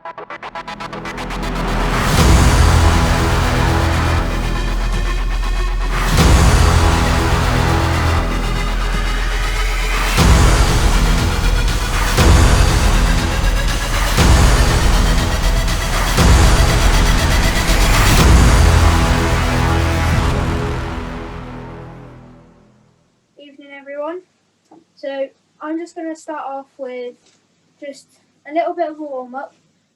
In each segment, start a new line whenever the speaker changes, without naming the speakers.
Everyone. So I'm just going to start off with just a little bit of a warm-up,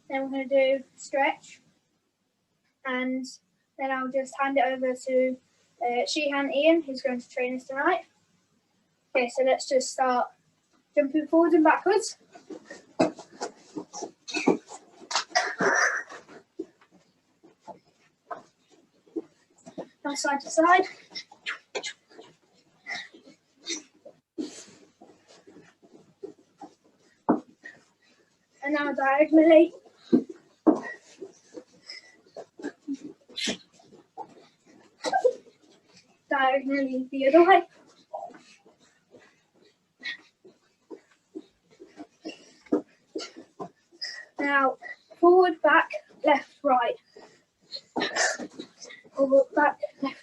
then we're going to do stretch, and then I'll just hand it over to Shihan Iain, who's going to train us tonight. Okay, so let's just start jumping forwards and backwards. Now side to side. And now diagonally. Diagonally the other way. Now forward, back, left, right. Forward, back, left.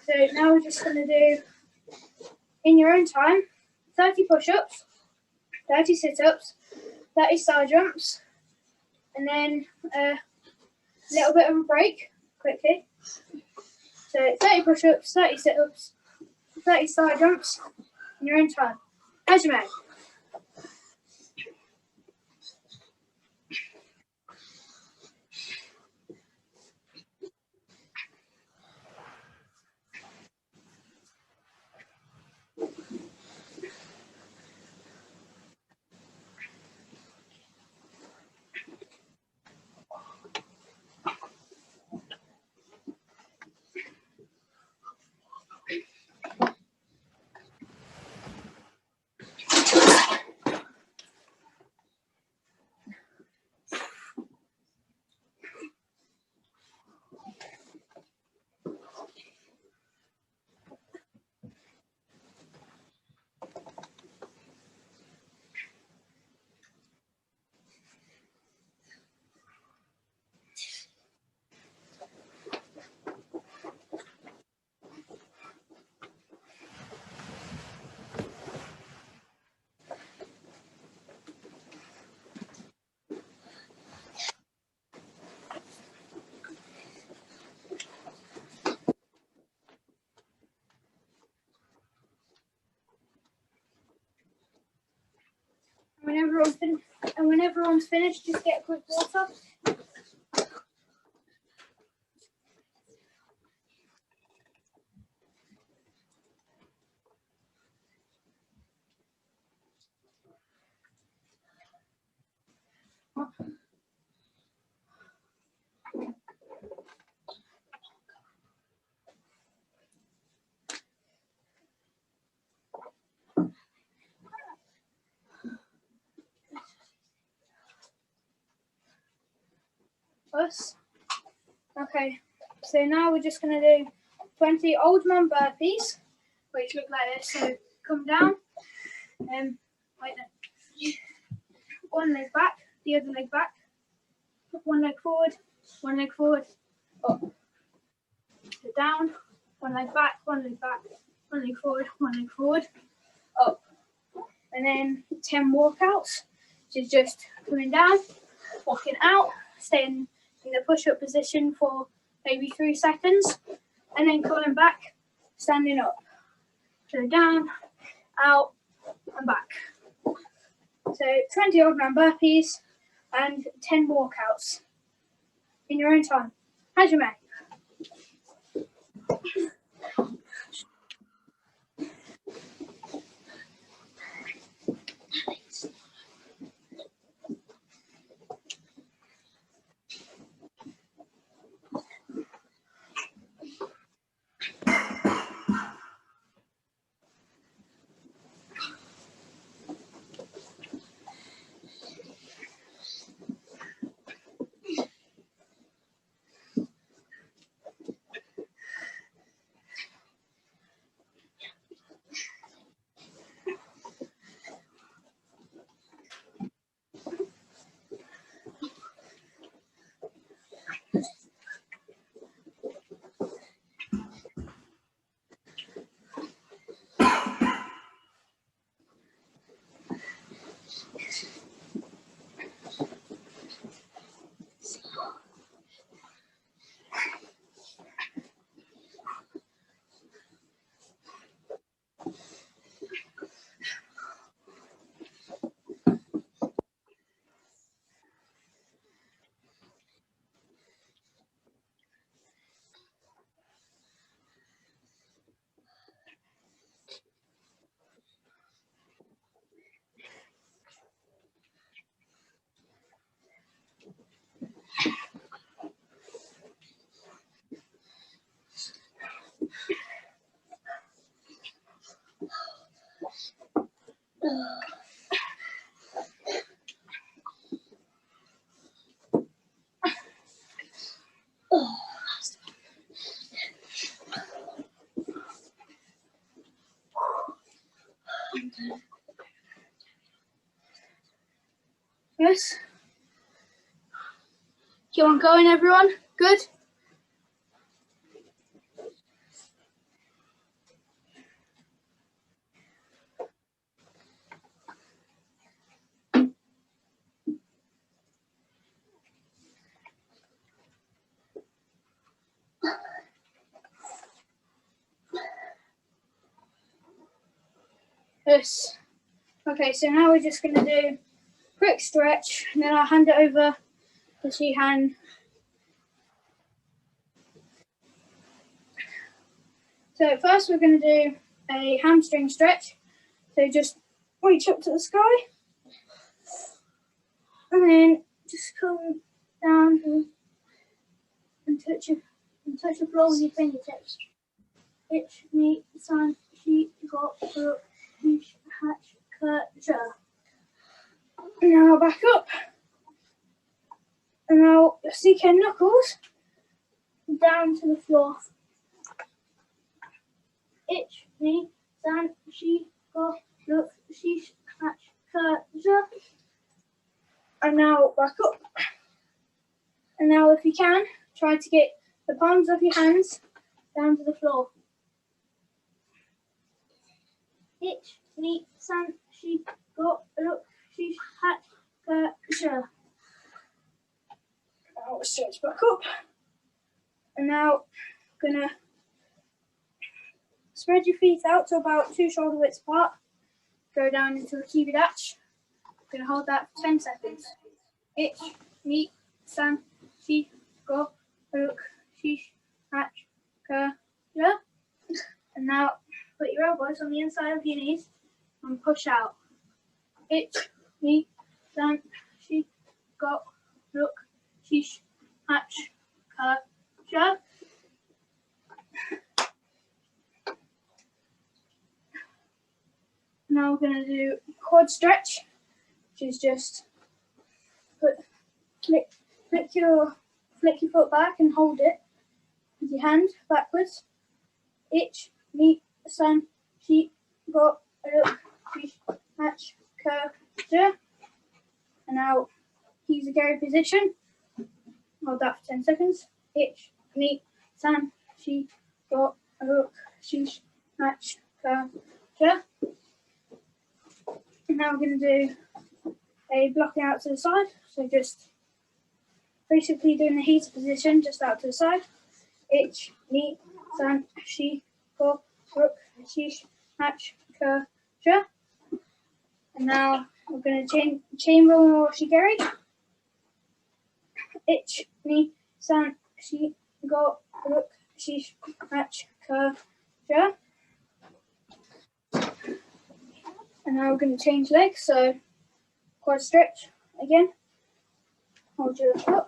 So now we're just going to do, in your own time, 30 push-ups, 30 sit-ups, 30 side jumps, and then a little bit of a break, quickly. So 30 push-ups, 30 sit-ups, 30 side jumps, in your own time. As you may. When everyone's finished, just get a quick water. Okay, so now we're just going to do 20 old man burpees, which look like this. So come down, like that. One leg back, the other leg back, one leg forward, up. So down, one leg back, one leg forward, up. And then 10 walkouts, which is just coming down, walking out, staying in the push-up position for maybe 3 seconds, and then coming back, standing up. So down, out, and back. So 20 old man burpees and 10 walkouts in your own time, as you may. Yes. Keep on going, everyone. Good. Yes. Okay, so now we're just going to do quick stretch, and then I'll hand it over to Shihan. So first we're going to do a hamstring stretch. So just reach up to the sky, and then just come down and touch the floor with your fingertips. Ich, ni, san, shi, go, ro, ish, hatch, ka, ja. Now back up. And now stick your knuckles down to the floor. Ich, ni, san, shi, go, ro, ish, hatch, ka, ja. And now back up. And now if you can, try to get the palms of your hands down to the floor. Ich, ni, san, shi, go, ro, ish, hatch, ka, ja. Now stretch back up. And now I'm gonna spread your feet out to about 2 shoulder widths apart. Go down into the kibadachi. I'm gonna hold that for 10 seconds. Ich, ni, san, shi, go, ruk, shish, hatch, ka, ja. And now put your elbows on the inside of your knees and push out. Ich, ni, san, shi, go, ruk, shish, hatch, ka, ja. Now we're going to do chord stretch, which is just flick your foot back and hold it with your hand backwards. Ich, ni, san, shi, go, ruk, shish, hatch, ka, ja. And now use the gary position. Hold that for 10 seconds. Ich, ni, san, shi, go, ruk, shish, hatch, ka, ja. And now we're going to do a blocking out to the side. So just basically doing the heater position just out to the side. Ich, ni, san, shi, go, ruk, shish, hatch, ka, ja. And now we're going to chamber Mawashi Gedanbarai. Ich, ni, san, shi, go, ruk, shish, hatch, ka, ja. And now we're going to change legs. So quad stretch again. Hold your foot.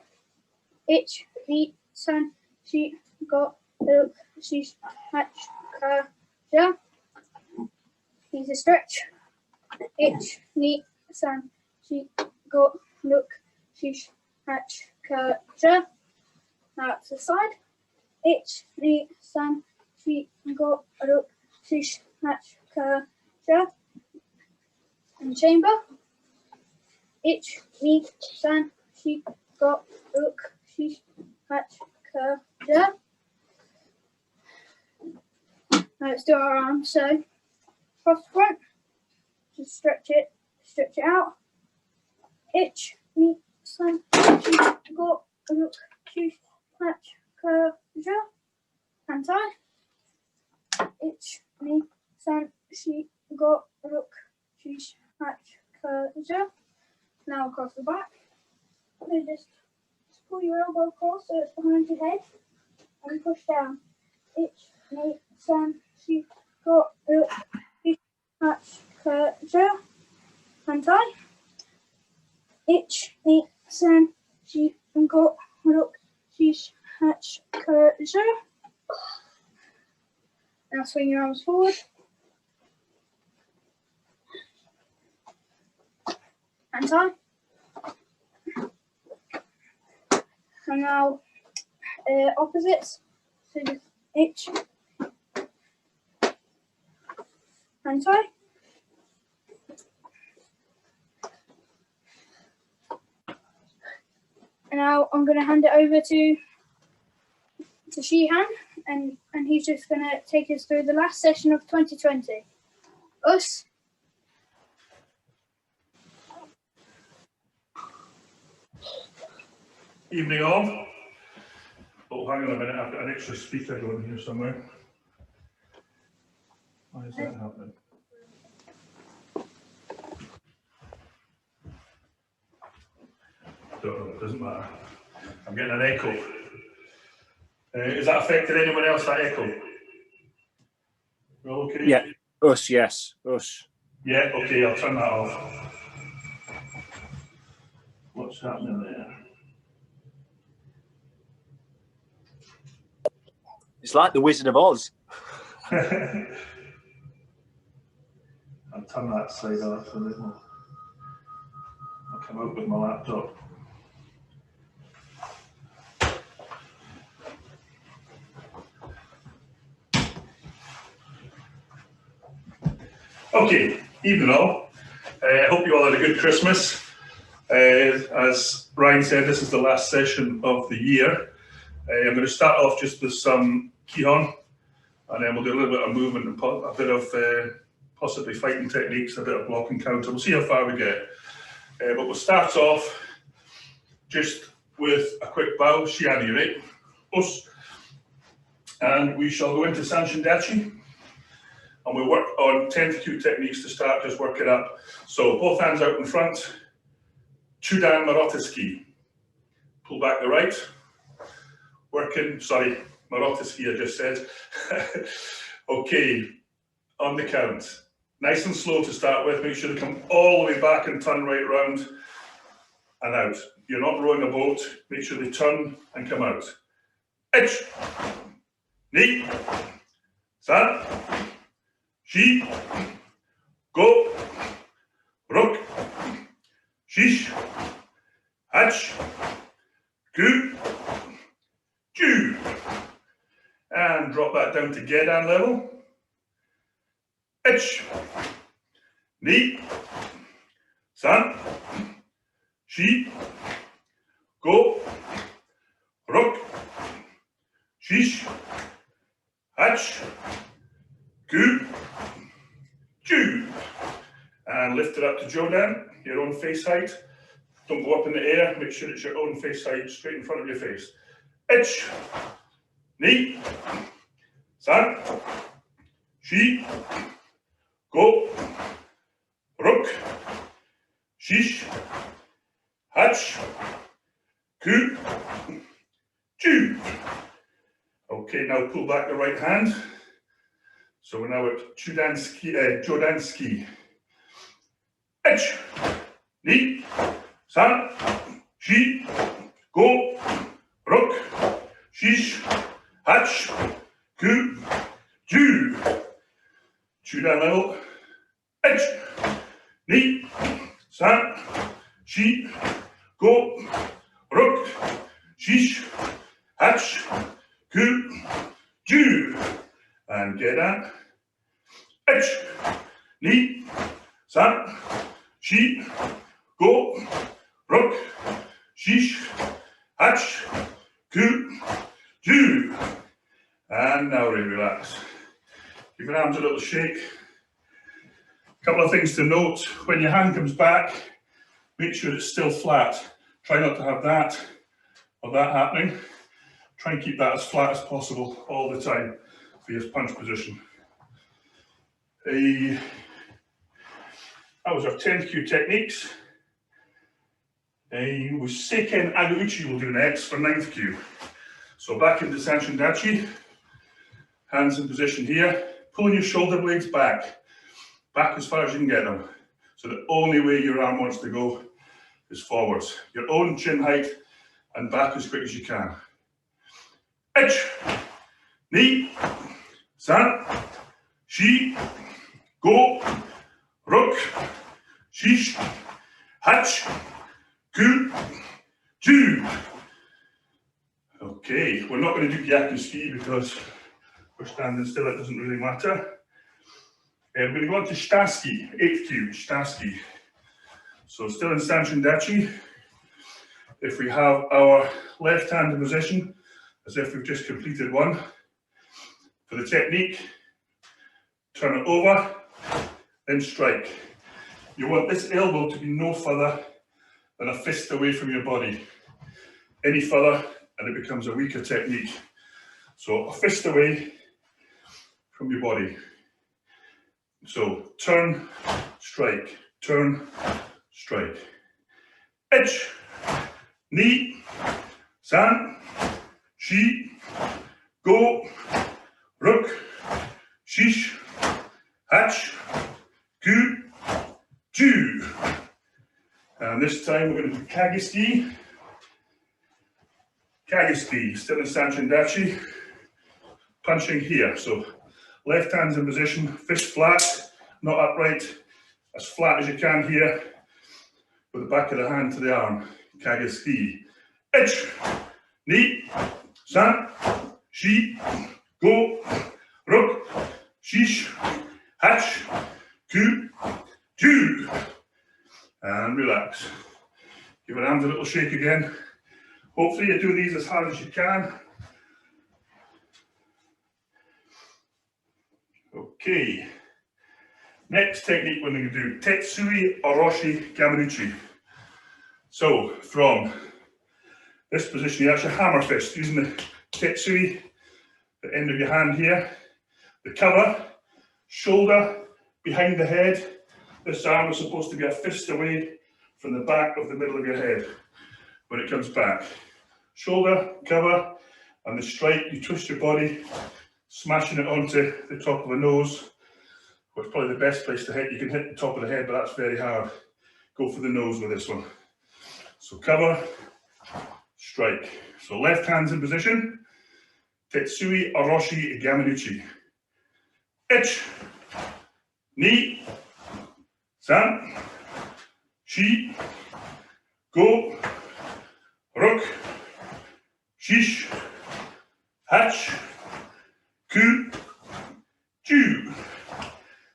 Ich, ni, san, shi, go, ruk, shish, hatch, ka, ja. Here's a stretch. Ich, ni, san, shi, go, ruk, shish, hatch, ka, ja. Now to the side. Ich, ni, san, shi, go, ruk, shish, hatch, ka, ja. And chamber. Ich, ni, san, shi, go, ruk, shish, hatch, let's do our arms. So cross the front, just stretch it out. Ich, ni, san, shi, go, ruk, shi, hach, ka, ja. Hand tie. Ich, ni, san, shi, go, ruk, shi, hach, ka, ja. Now across the back. So just pull your elbow across so it's behind your head and push down. Ich, ni, san, shi, go, ruk, shi, hach, ka, ja. Hand tie. Ich, ni, san, shi, go, ruk, shi, hach, ka, ja. Now swing your arms forward. Hand tie. And now opposites. So just ich. Hand tie. And now I'm going to hand it over to Shihan, and he's just going to take us through the last session of 2020. Us.
Evening all. Oh, hang on a minute, I've got an extra speaker going here somewhere. Why is that happening? Don't know, it doesn't matter. I'm getting an echo. Is that affecting anyone else, that echo? Well, okay.
Yeah, us, yes, us.
Yeah, okay, I'll turn that off. What's happening there?
It's like the Wizard of Oz.
I'll turn that side off a little. I'll come out with my laptop. Okay, evening all. I hope you all had a good Christmas. As Ryan said, this is the last session of the year. I'm going to start off just with some kihon, and then we'll do a little bit of movement and a bit of possibly fighting techniques, a bit of blocking counter. We'll see how far we get. But we'll start off just with a quick bow, Shihan, right? Us. And we shall go into Sanshindachi. And we'll work on 10 to 2 techniques to start, just work it up. So both hands out in front, Chudan Marotiski. Pull back the right, Marotiski I just said. Okay, on the count. Nice and slow to start with, make sure to come all the way back and turn right round and out. You're not rowing a boat, make sure they turn and come out. Ich, ni, san, shi, go, ruk, shish, hach, ku, ju. And drop that down to Gedan level. Ich, ni, san, shi, go, ruk, shish, hach, ku, ju. And lift it up to Jodan, your own face height. Don't go up in the air, make sure it's your own face height, straight in front of your face. Ich, ni, san, shi, go, ruk, shish, hach, ku, ju. Okay, now pull back the right hand. So we're now at Jodanski. Ich, ni, san, shi, go, ruk, shish, hach, ku, ju. Chudan level. Ich, ni, san, shi, go, ruk, shish, hach, ku, ju. And Gedan. Ich, ni, san, shi, go, ruk, shish, hach, ku, ju. And now relax. Give your arms a little shake. A couple of things to note. When your hand comes back, make sure it's still flat. Try not to have that or that happening. Try and keep that as flat as possible all the time for your punch position. That was our 10th cue techniques. With Seiken Agauchi we'll do next for 9th cue. So back into Sanshin Dachi, hands in position here, pulling your shoulder blades back as far as you can get them. So the only way your arm wants to go is forwards. Your own chin height and back as quick as you can. Ich, ni, san, shi, go, ruk, shish, hach, ku, ju. Okay, we're not going to do Kagoski because we're standing still, it doesn't really matter. We're going to go on to Shitaski, 8th cue, Shitaski. So still in Sanshin Dachi. If we have our left hand in position, as if we've just completed one. For the technique, turn it over, then strike. You want this elbow to be no further than a fist away from your body. Any further, and it becomes a weaker technique. So a fist away from your body. So turn, strike, turn, strike. Ich, ni, san, shi, go, ruk, shish, hach, ku, ju. And this time we're going to do Kagoski. Kagoski, still in Sanshin Dachi. Punching here. So left hand's in position, fist flat, not upright, as flat as you can here, with the back of the hand to the arm. Kagoski. Ich, ni, san, shi, go, ruk, shish, hach, ku, ju. And relax. Give your arms a little shake again. Hopefully you do these as hard as you can. Okay. Next technique we're going to do Tetsui, Oroshi, Gamanuchi. So from this position, you actually hammer fist using the Tetsui, the end of your hand here, the cover, shoulder behind the head. This arm is supposed to be a fist away from the back of the middle of your head when it comes back. Shoulder, cover, and the strike, you twist your body, smashing it onto the top of the nose, which is probably the best place to hit. You can hit the top of the head, but that's very hard. Go for the nose with this one. So cover, strike. So left hand's in position. Tetsui, Oroshi, Gamanuchi. Ich, ni, san, shi, go, ruk, shish, hach, ku, ju.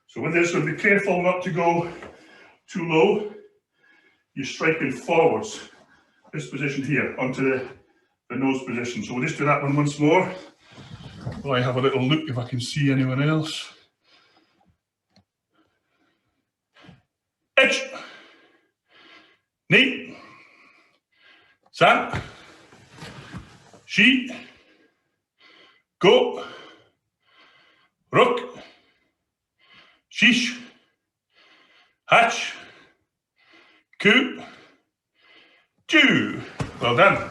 So with this one, be careful not to go too low. You're striking forwards, this position here, onto the nose position. So we'll just do that one once more. While I have a little look if I can see anyone else. Ich, ni, san, shi, go, ruk, shish, hach, ku, ju. Well done.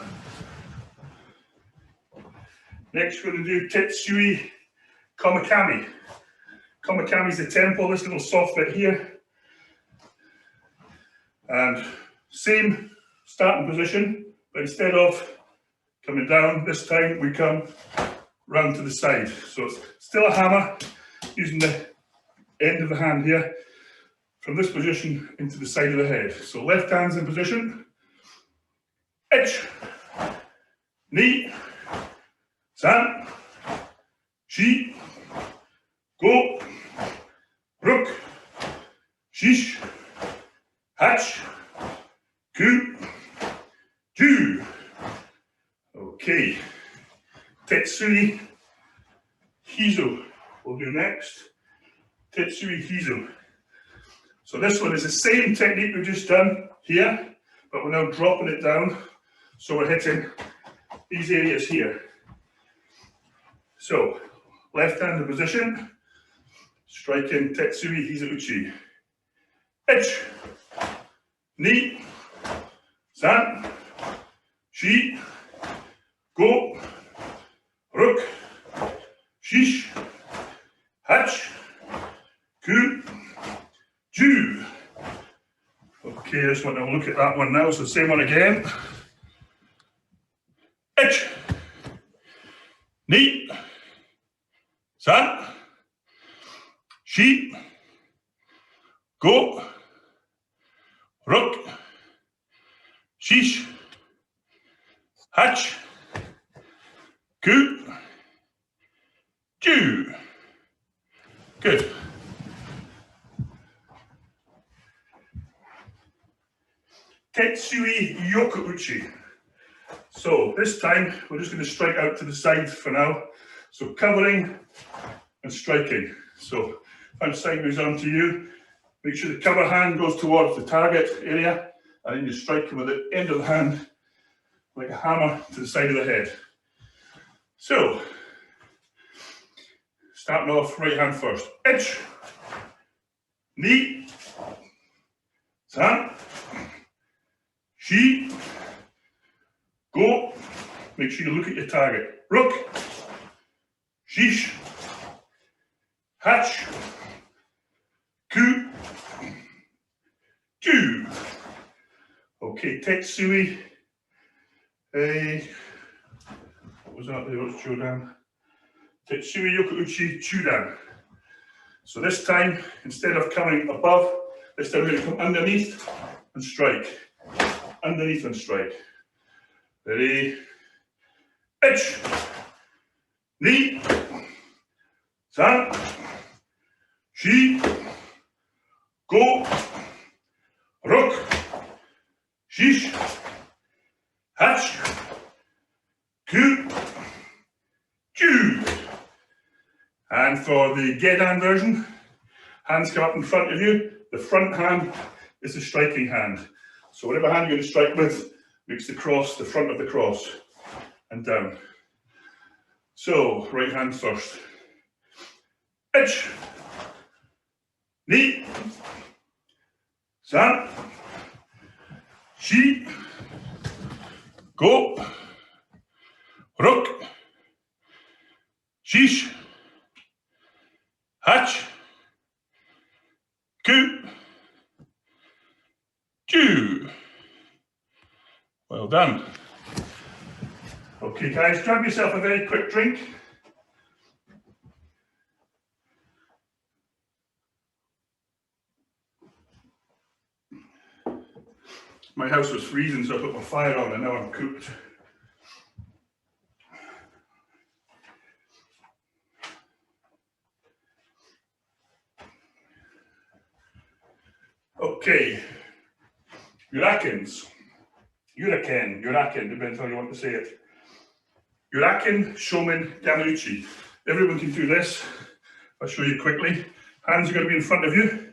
Next we're going to do Tetsui Komakami. Komakami is the tempo, this little soft bit here. And same starting position, but instead of coming down, this time we come round to the side. So it's still a hammer, using the end of the hand here, from this position into the side of the head. So left hand's in position. Ich, ni, san, shi, go, ruk, shish, hach, ku, ju. Okay. Tetsui, Hizo. we'll do next Tetsui Hizu. So this one is the same technique we've just done here, but we're now dropping it down. So we're hitting these areas here. So left-handed position, striking Tetsui Hizuuchi. Ich, ni, san, shi, go, ruk, shish, hach, ku, ju. Okay, I just want to look at that one now. So the same one again. Ich, ni, san, shi, go, ruk, shish, hach, ku, ju. Good. Tetsui Yokuuchi. So this time we're just going to strike out to the side for now. So covering and striking. So if I'm sideways onto you, make sure the cover hand goes towards the target area, and then you're striking with the end of the hand like a hammer to the side of the head. So starting off right hand first. Ich, ni, san, shi, go. Make sure you look at your target. Ruk, shish, hach, ku, ju. Okay, Tetsui. What was that there? What's Chodan? Tetsui Yokuuchi Chudan. So this time, instead of coming above, this time we're going to come underneath and strike. Underneath and strike. Ready? Ich, ni, san, shi, go, ruk, shish, hach, ku, ju. And for the Gedan version, hands come up in front of you. The front hand is the striking hand. So whatever hand you're going to strike with makes the cross, the front of the cross, and down. So right hand first. Ich, ni, san, shi, go, ruk, shish, hach, ku, ju. Well done. Okay guys, grab yourself a very quick drink. My house was freezing, so I put my fire on and now I'm cooked. Okay, Urakens. Uraken, depends how you want to say it. Uraken, Shomen, Gamanuchi. Everyone can do this. I'll show you quickly. Hands are going to be in front of you.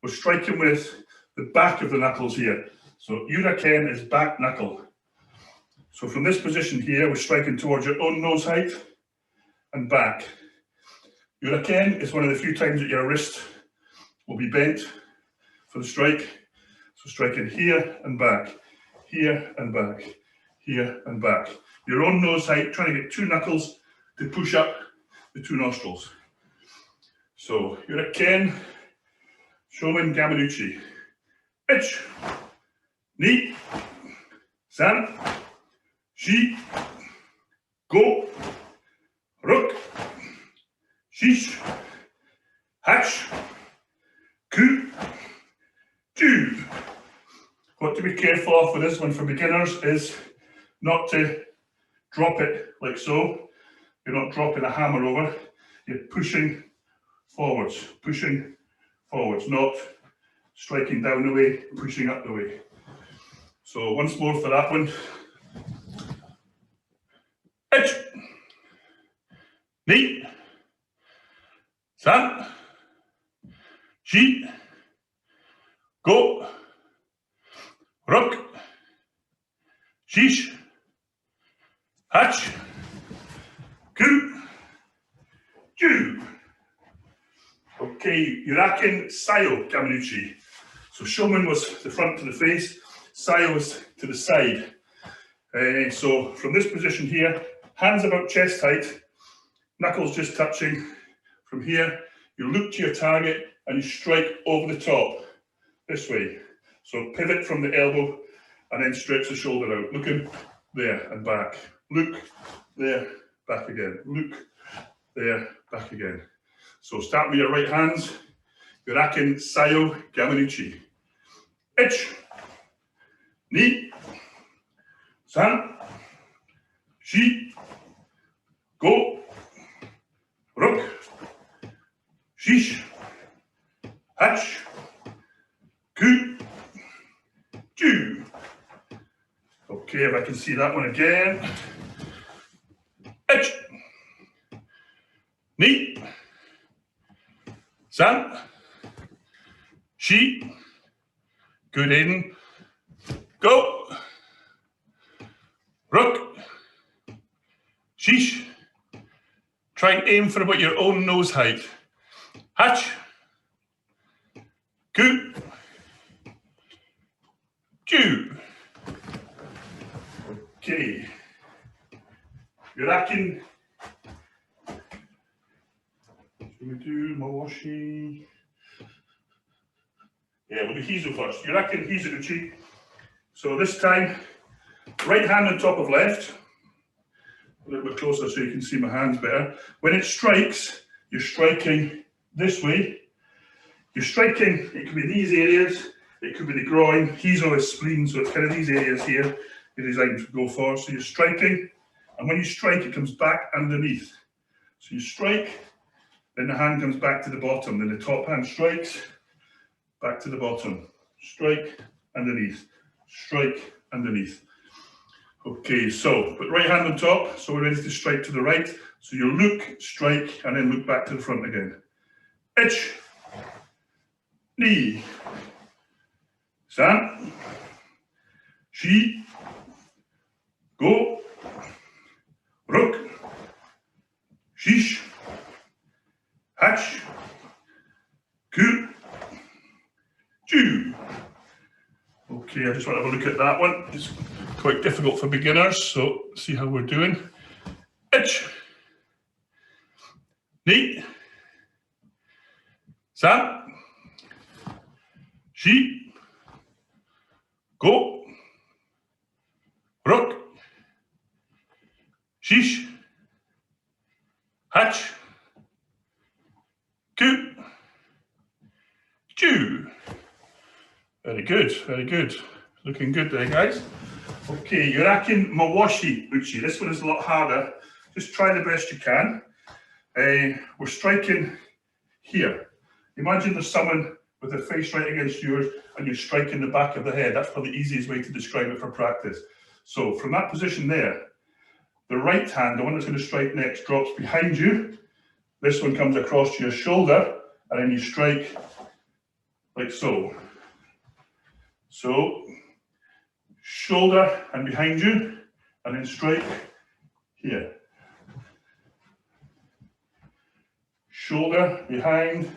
We're striking with the back of the knuckles here. So Uraken is back knuckle. So from this position here, we're striking towards your own nose height and back. Uraken is one of the few times that your wrist will be bent for the strike. So striking here and back, here and back, here and back. Your own nose height, trying to get two knuckles to push up the two nostrils. So Uraken, Shomen, Gamanuchi. Ich, ni, san, shi, go, ruk, shish, hach, ku, ju. What to be careful of for this one for beginners is not to drop it like so. You're not dropping a hammer over, you're pushing forwards, not striking down the way, pushing up the way. So once more for that one. Ich, ni, San, Shi, Go, Ruk, Shish, Hach, Ku, Ju. Okay, Yurakin, Sayo, Gamanuchi. So Shomen was the front to the face, Sayo was to the side. So from this position here, hands about chest height, knuckles just touching. From here, you look to your target and you strike over the top, this way. So pivot from the elbow and then stretch the shoulder out. Looking there and back. Look there, back again. Look there, back again. So start with your right hands. Yurakin, Sayo, Gamanuchi. Ich, Ni, San, Shi, Go, Ruk, Shish, Hach, Ku, Ju. Okay, if I can see that one again. Ich, Ni, San, Shi, good Aiden, Go, Ruk, Shish, try and aim for about your own nose height. Hach, Ku, Ju. Okay, Yurakin. Should we do Mawashi? Yeah, we'll do Hizu first. Yurakin, Hizu Uchi. So this time, right hand on top of left. A little bit closer so you can see my hands better. When it strikes, you're striking this way. You're striking, it could be these areas, it could be the groin. Hizo is spleen, so it's kind of these areas here you're designed to go for. So you're striking, and when you strike, it comes back underneath. So you strike, then the hand comes back to the bottom, then the top hand strikes, back to the bottom. Strike, underneath, strike, underneath. Okay, so put right hand on top, so we're ready to strike to the right. So you look, strike, and then look back to the front again. Ich, Ni, San, Shi, Go, Ruk, Shish, Hach, Ku, Ju. Okay, I just want to have a look at that one. It's quite difficult for beginners, so see how we're doing. Ich, Ni, San, Shi, Go, Ruk, Shish, Hach, Ku, Ju. Very good, very good. Looking good there, guys. Okay, Yurakin Mawashi Uchi. This one is a lot harder. Just try the best you can. We're striking here. Imagine there's someone with their face right against yours and you're striking the back of the head. That's probably the easiest way to describe it for practice. So from that position there, the right hand, the one that's going to strike next, drops behind you. This one comes across to your shoulder and then you strike like so. So, shoulder and behind you, and then strike here. Shoulder, behind,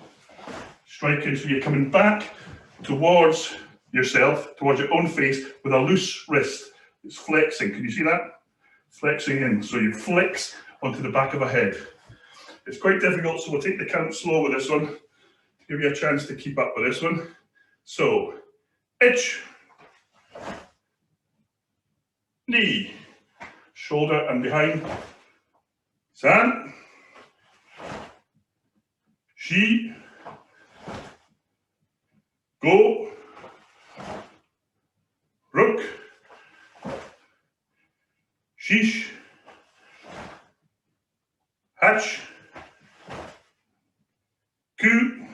striking, so you're coming back towards yourself, towards your own face, with a loose wrist. It's flexing, can you see that? Flexing in, so you flex onto the back of a head. It's quite difficult, so we'll take the count slow with this one, to give you a chance to keep up with this one. So, Ich, Ni, shoulder and behind, San, Shi, Go, Ruk, Shish, Hach, Ku,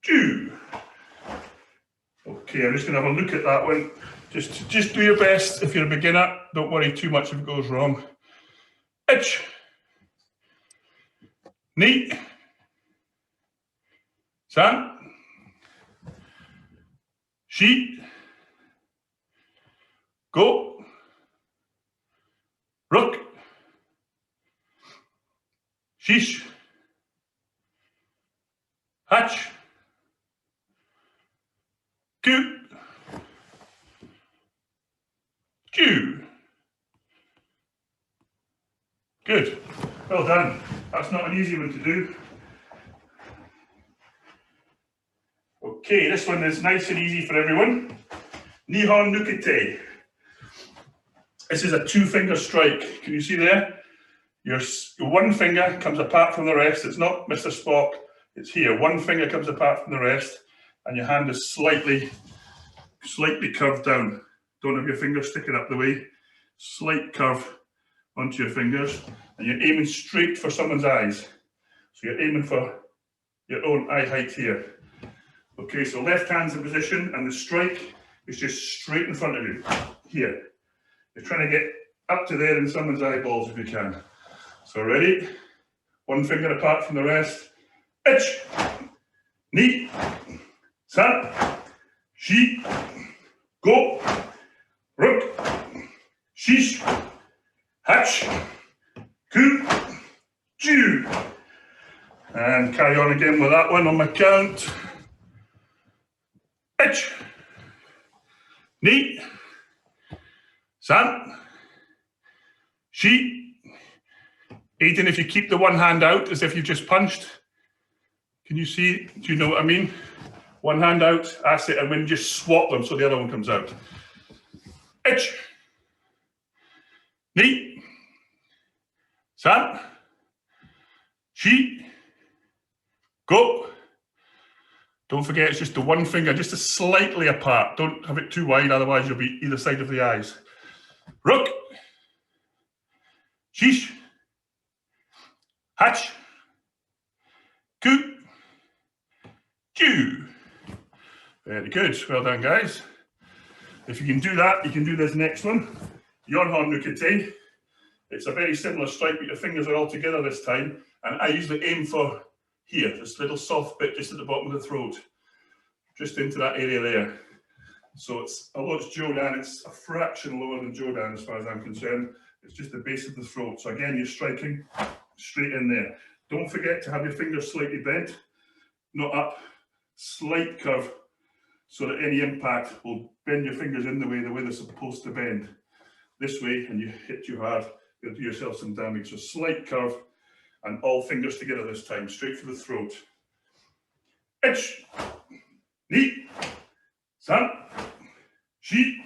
Ju. Okay, I'm just going to have a look at that one. Just do your best if you're a beginner. Don't worry too much if it goes wrong. Ich, Ni. San. Shi. Go. Rook. Shish. Hatch. Ku. Ju. Good. Well done. That's not an easy one to do. Okay, this one is nice and easy for everyone. Nihon Nukete. This is a 2-finger strike. Can you see there? Your one finger comes apart from the rest. It's not Mr. Spock. It's here. One finger comes apart from the rest, and your hand is slightly curved down. Don't have your fingers sticking up the way. Slight curve onto your fingers, and you're aiming straight for someone's eyes. So you're aiming for your own eye height here. Okay, so left hand's in position, and the strike is just straight in front of you. Here. You're trying to get up to there in someone's eyeballs if you can. So ready? One finger apart from the rest. Ich, ni, san, shi, go, rook, shish, hatch, ku, ju. And carry on again with that one on my count. Ich, ni, san, shi. Aidan, if you keep the one hand out as if you've just punched, can you see? Do you know what I mean? One hand out, that's it, and then just swap them so the other one comes out. Ich, ni, san, shi, go. Don't forget, it's just the one finger, just a slightly apart. Don't have it too wide, otherwise you'll be either side of the eyes. Rook, shish, hatch, ku, ju. Very good. Well done, guys. If you can do that, you can do this next one. Yonhon Nukete. It's a very similar strike, but your fingers are all together this time. And I usually aim for here, this little soft bit just at the bottom of the throat. Just into that area there. So it's, although it's Jodan, it's a fraction lower than Jodan as far as I'm concerned. It's just the base of the throat. So again, you're striking straight in there. Don't forget to have your fingers slightly bent, not up, slight curve, so that any impact will bend your fingers in the way they're supposed to bend. This way, and you hit too hard, you'll do yourself some damage. So slight curve, and all fingers together this time, straight for the throat. Ich, ni, san, shi,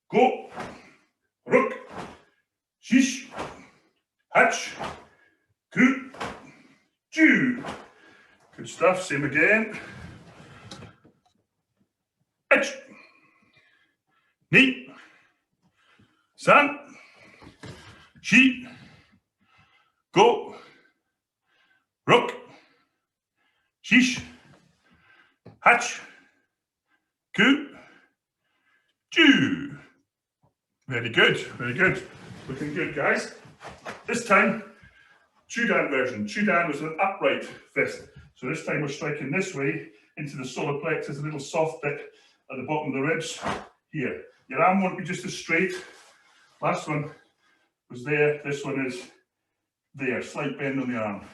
go, rook, shish, hatch, ku, ju. Good stuff, same again. Ich, ni, san, shi, go, rook, shish, hatch, ku, ju. Very good, very good. Looking good, guys. This time, Chudan version. Chudan was an upright fist. So this time we're striking this way into the solar plexus, a little soft bit at the bottom of the ribs here. Your arm won't be just as straight. Last one was there, this one is there, slight bend on the arm.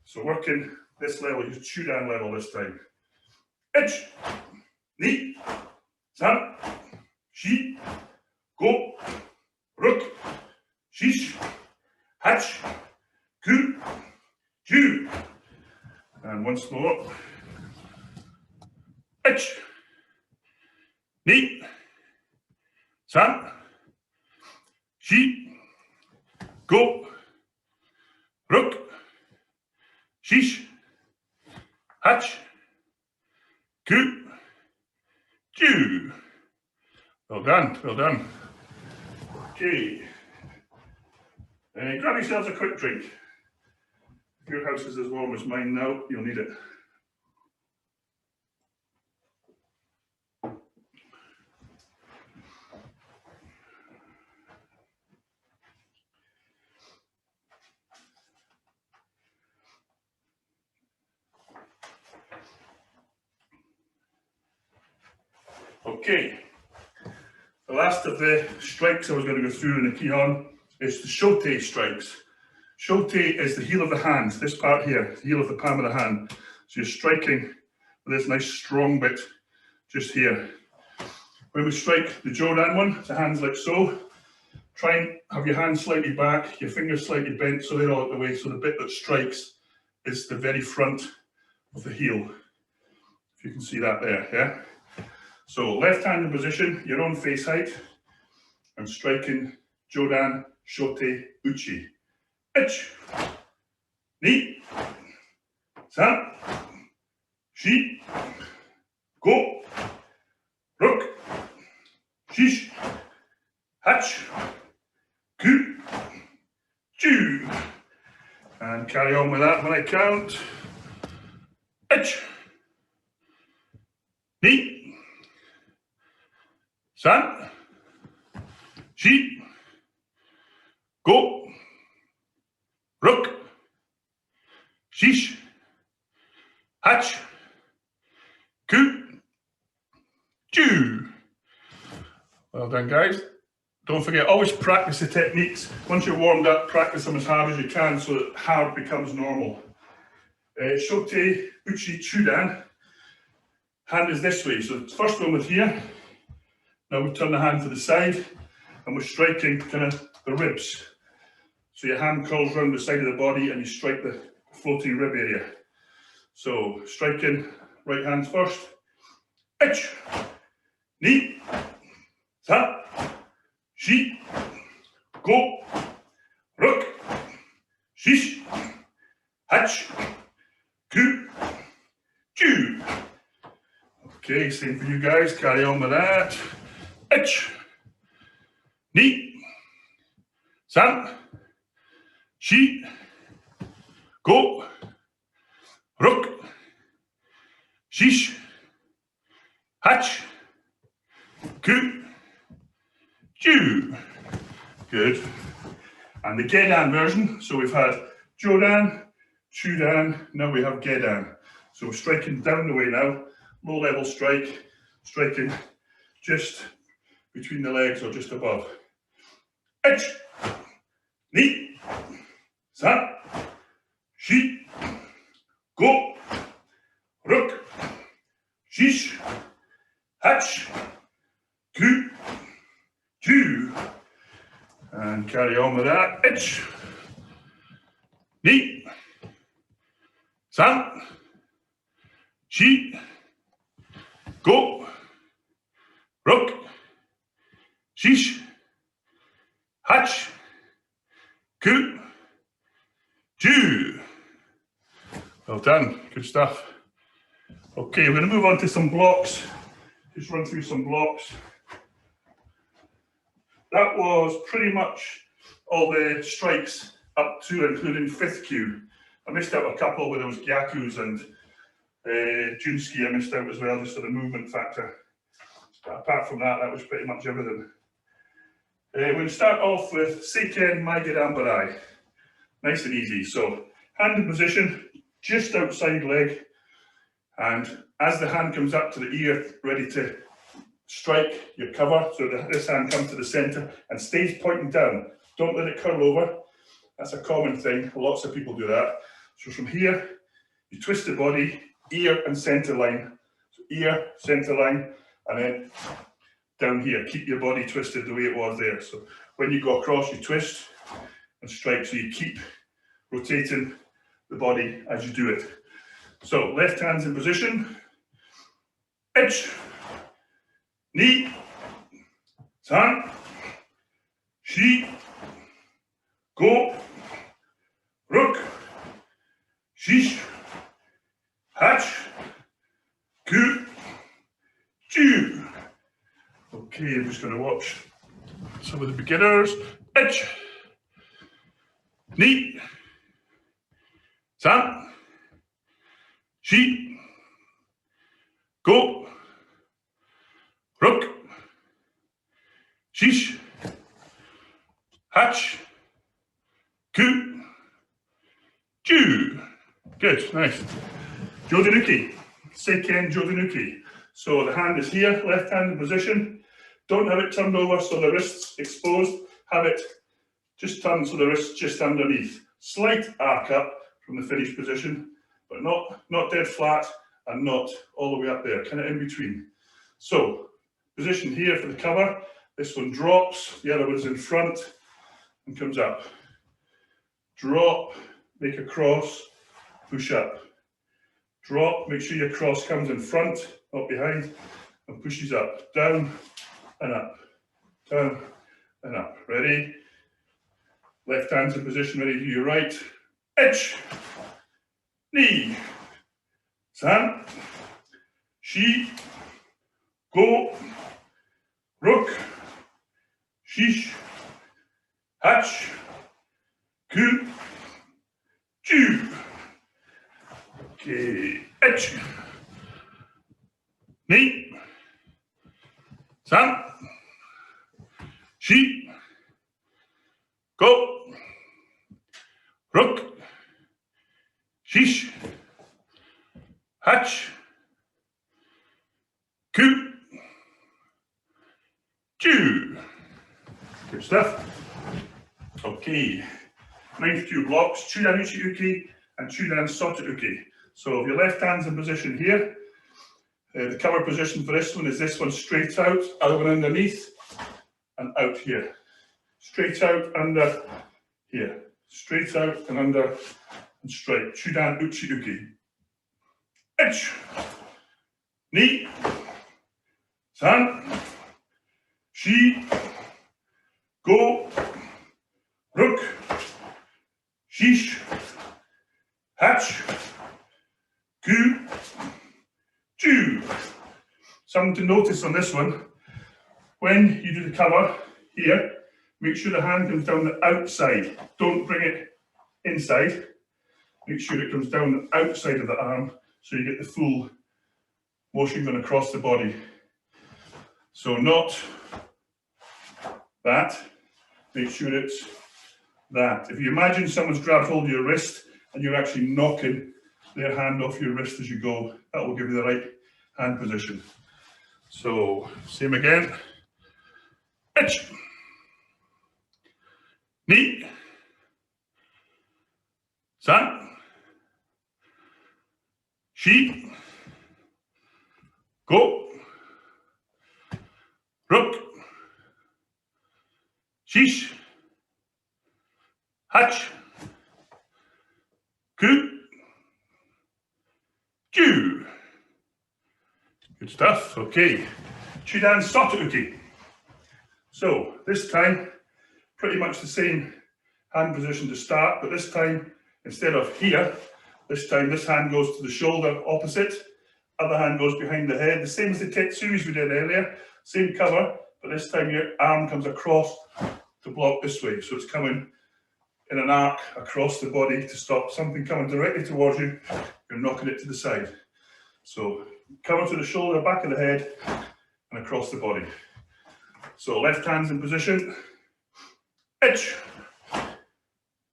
So working this level, use Chudan level this time. Ich, ni, san, shi, go, rook, shish, hatch, ku, ju. And once more. Ich, ni, san, shi, go, rook, shish, hatch, ku, ju. Well done, well done. Okay. Grab yourselves a quick drink. If your house is as warm as mine now, you'll need it. Okay. The last of the strikes I was going to go through in the kihon is the shote strikes. Shote is the heel of the hand, this part here, the heel of the palm of the hand. So you're striking with this nice strong bit just here. When we strike the Jodan one, the hand's like so. Try and have your hand slightly back, your fingers slightly bent so they're all out the way, so the bit that strikes is the very front of the heel. If you can see that there, yeah? So left hand in position, your own face height, and striking Jodan, Shote, Uchi. Ich, ni, san, shi, go, ruk, shish, hach, ku, chu. And carry on with that when I count. Ich, ni, san, shi, go, ruk, shish, hach, ku, chu. Well done, guys. Don't forget, always practice the techniques. Once you're warmed up, practice them as hard as you can so that hard becomes normal. Shote, Uchi, Chudan. Hand is this way. So the first one was here. Now we turn the hand to the side and we're striking kind of the ribs. So your hand curls around the side of the body and you strike the floating rib area. So striking right hand first. Ich, ni, san, shi, go, ruk, shish, hach, ku, chu. Okay, same for you guys. Carry on with that. Ich, ni, san, shi, go, ruk, shish, hach, ku, chu. Good. And the Gedan version. So we've had Jodan, Chudan, now we have Gedan. So we're striking down the way now. Low level strike, striking just between the legs or just above. Ich, ni, san, shi, go, ruk, shish, hach, ku, chu. And carry on with that. Ich, ni, san, shi, go, ruk, shish, hach, ku, chu. Well done, good stuff. Okay, we're going to move on to some blocks. Just run through some blocks. That was pretty much all the strikes up to including 5th kyu. I missed out a couple where there was gyakus and Junski I missed out as well, just for the movement factor. But apart from that, that was pretty much everything. We'll start off with Seiken Mai Gedanbarai. Nice and easy. So, hand in position, just outside leg. And as the hand comes up to the ear, ready to strike your cover, so this hand comes to the center and stays pointing down. Don't let it curl over. That's a common thing. Lots of people do that. So from here, you twist the body, ear and center line. So ear, center line, and then down here. Keep your body twisted the way it was there. So when you go across, you twist and strike. So you keep rotating the body as you do it. So left hand's in position. Ich, ni, san, shi, go, ruk, shish, hach, ku, chu. Okay, I'm just going to watch some of the beginners. Ich, ni, san, shi, go, ruk, shish, hach, ku, chu. Good, nice. Jodanuki, Seiken Jodanuki. So the hand is here, left hand in position. Don't have it turned over so the wrist's exposed. Have it just turned so the wrist's just underneath. Slight arc up from the finished position, but not dead flat and not all the way up there, kind of in between. So, position here for the cover. This one drops, the other one's in front and comes up. Drop, make a cross, push up. Drop, make sure your cross comes in front, not behind, and pushes up. Down and up. Down and up. Ready? Left hand's in position, ready to do your right. Edge. Knee. San. Shi. Go. Rook. Shish. Hatch. Ku. Ju. Okay. Edge. Knee. San. Shi. Go. Rook. Shish. Hatch. Ku. Ju. Good stuff. Okay. 92 blocks. Chudan uchi uki and Chudan soto uki. So if your left hand's in position here, the cover position for this one is this one straight out, other one underneath, and out here. Straight out, under, here. Straight out and under and straight. Chudan uchi uki. Edge. Knee. San. Shi. Go. Rook. Shish. Hatch. Ku. Ju. Something to notice on this one. When you do the cover here, make sure the hand comes down the outside. Don't bring it inside. Make sure it comes down the outside of the arm so you get the full motion going across the body. So not that. Make sure it's that. If you imagine someone's grabbed hold of your wrist and you're actually knocking their hand off your wrist as you go, that will give you the right hand position. So, same again. Edge. Knee. San. Shi. Go. Rook. Shish. Hatch. Ku. Ju. Good stuff. Okay. Chudan soto uki. So this time, pretty much the same hand position to start, but this time, instead of here, this time this hand goes to the shoulder opposite, other hand goes behind the head, the same as the Tetsuis we did earlier, same cover, but this time your arm comes across to block this way. So it's coming in an arc across the body to stop something coming directly towards you, you're knocking it to the side. So cover to the shoulder, back of the head, and across the body. So left hand's in position, edge,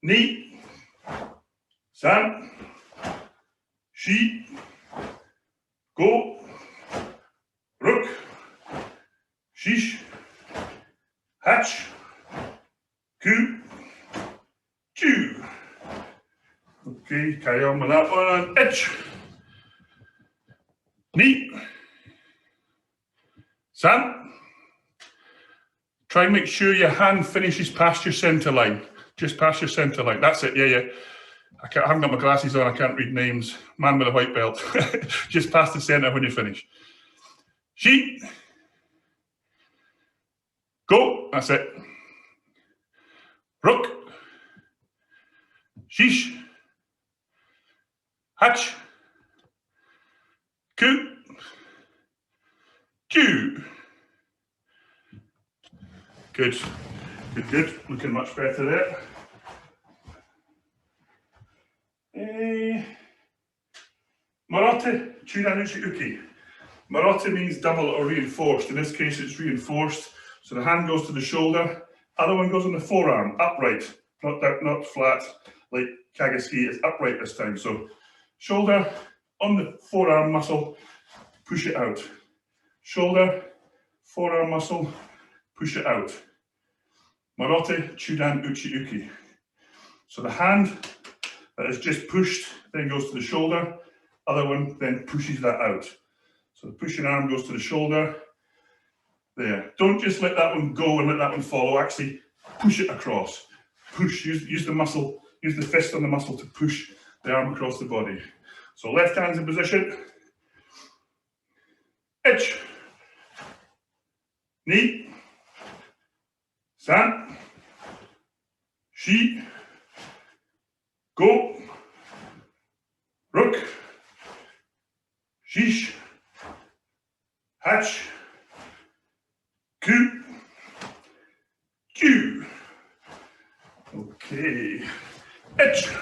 knee, san, shi, go, rook, shish, hatch, ku, ju. Okay, carry on with that one. Edge, knee, san. Try and make sure your hand finishes past your centre line, just past your centre line. That's it, yeah. I haven't got my glasses on, I can't read names. Man with a white belt. Just past the centre when you finish. Shi. Go, that's it. Rook. Shish. Hatch. Ku. Ju. Good. Looking much better there. Marotte, Chudanuchi Uki. Marotte means double or reinforced. In this case, it's reinforced. So the hand goes to the shoulder. Other one goes on the forearm, upright, not flat like Kagoski. It's upright this time. So shoulder on the forearm muscle, push it out. shoulder, forearm muscle, push it out. Marote, Chudan, Uchi Uki. So the hand that is just pushed then goes to the shoulder, other one then pushes that out. So the pushing arm goes to the shoulder, there. Don't just let that one go and let that one follow, actually push it across. Push, use the muscle, use the fist on the muscle to push the arm across the body. So left hand's in position, ich, ni, san, shi, go, ruk, shish, hach, ku, ju. Okay. Ich,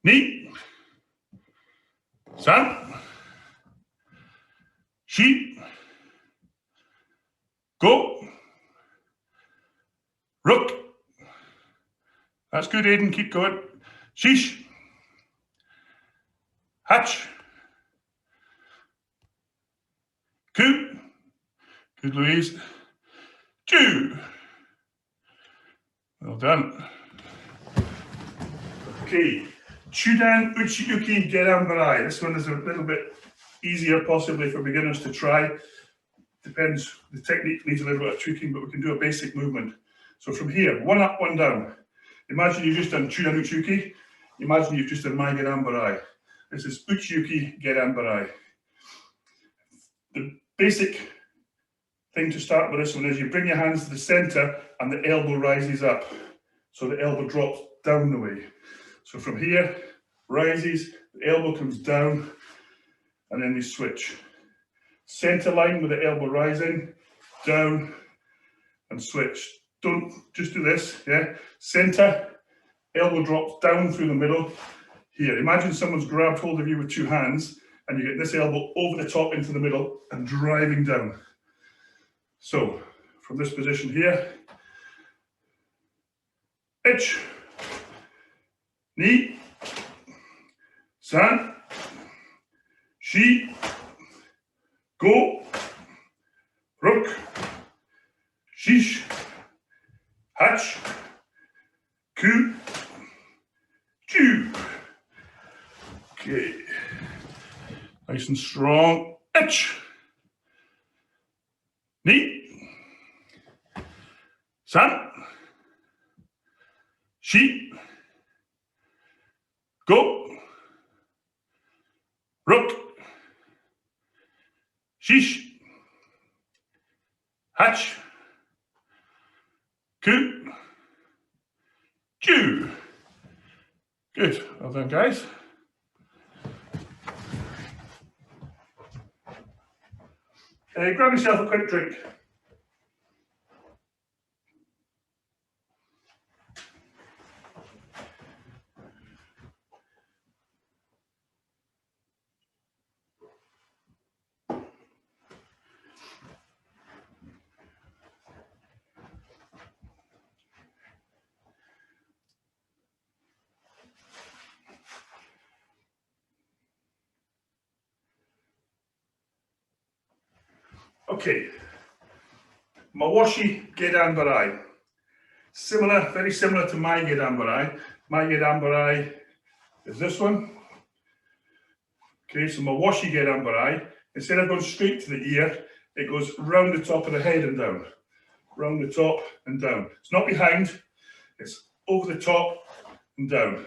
ni, san, shi, go, ruk. That's good, Aidan. Keep going. Shish, hach, ku. Good, Louise. Ju. Well done. Okay. Chudan Uchi Uki Gedanbarai. This one is a little bit easier possibly for beginners to try. Depends, the technique needs a little bit of tweaking, but we can do a basic movement. So from here, one up, one down. Imagine you've just done Chudan Uchi Uki. Imagine you've just done Mai Gedanbarai. This is Uchi Uki Gedanbarai. The basic thing to start with this one is you bring your hands to the center and the elbow rises up. So the elbow drops down the way. So from here, rises, the elbow comes down, and then we switch. Center line with the elbow rising, down, and switch. Don't just do this, yeah? Center, elbow drops down through the middle. Here, imagine someone's grabbed hold of you with two hands, and you get this elbow over the top into the middle and driving down. So, from this position here, ich, ni, san, shi, go, ruk, shish, hach, ku, ju. Okay, nice and strong. Ich, ni, san, shi, go, ruk, shish, hach, ku, ju. Good, well done, guys. Grab yourself a quick drink. Okay, Mawashi Gedanbarai. Similar, very similar to Mai Gedanbarai. Mai Gedanbarai is this one. Okay, so Mawashi Gedanbarai, instead of going straight to the ear, it goes round the top of the head and down. Round the top and down. It's not behind, it's over the top and down.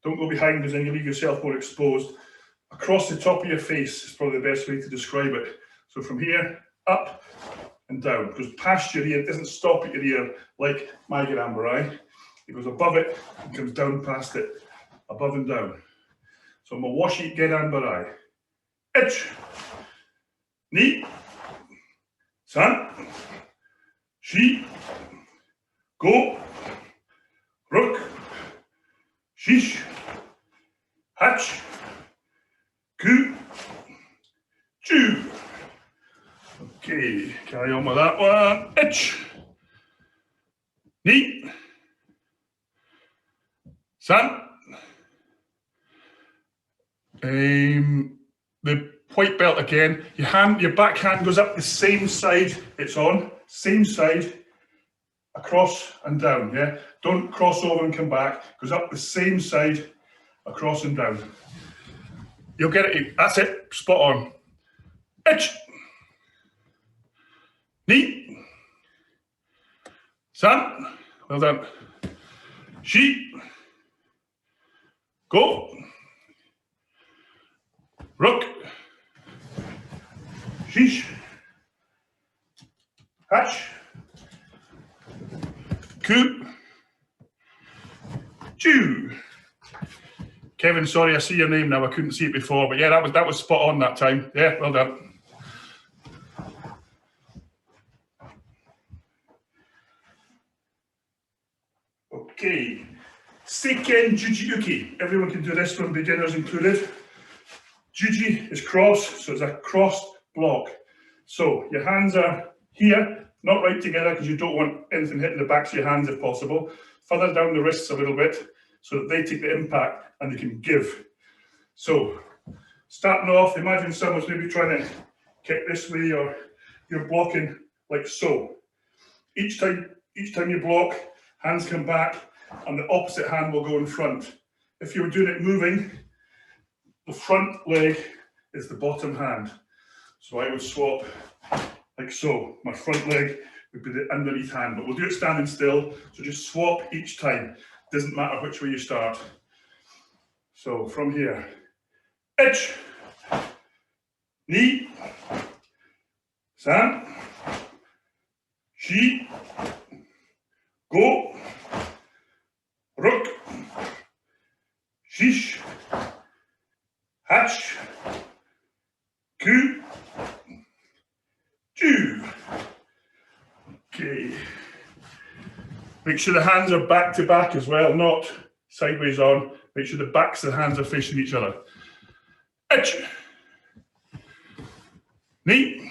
Don't go behind because then you leave yourself more exposed. Across the top of your face is probably the best way to describe it. So from here, up and down. It goes past your ear, it doesn't stop at your ear like Mai Gedanbarai. It goes above it and comes down past it, above and down. So Mawashi Gedanbarai. Ich, ni, san, shi, go, ruk, shish, hach, ku, ju. Okay, carry on with that one. Ich, ni, san. The white belt again. Your back hand goes up the same side it's on, same side, across and down, yeah? Don't cross over and come back. Goes up the same side, across and down. You'll get it. That's it. Spot on. Ich. Ni. San. Well done. Shi. Go. Rook. Shish. Hatch. Ku. Chew. Kevin, sorry, I see your name now. I couldn't see it before, but yeah, that was spot on that time. Yeah, well done. Okay, Seiken Juji Uki. Everyone can do this one, beginners included. Juji is cross, so it's a crossed block. So your hands are here, not right together because you don't want anything hitting the backs of your hands if possible. Further down the wrists a little bit so that they take the impact and they can give. So starting off, imagine someone's maybe trying to kick this way or you're blocking like so. Each time you block, hands come back and the opposite hand will go in front. If you were doing it moving, the front leg is the bottom hand. So I would swap like so. My front leg would be the underneath hand, but we'll do it standing still. So just swap each time. Doesn't matter which way you start. So from here, ich, ni, san, shi, go, rook, shish, hatch, ku, ju. Okay. Make sure the hands are back to back as well, not sideways on. Make sure the backs of the hands are facing each other. Ich, ni,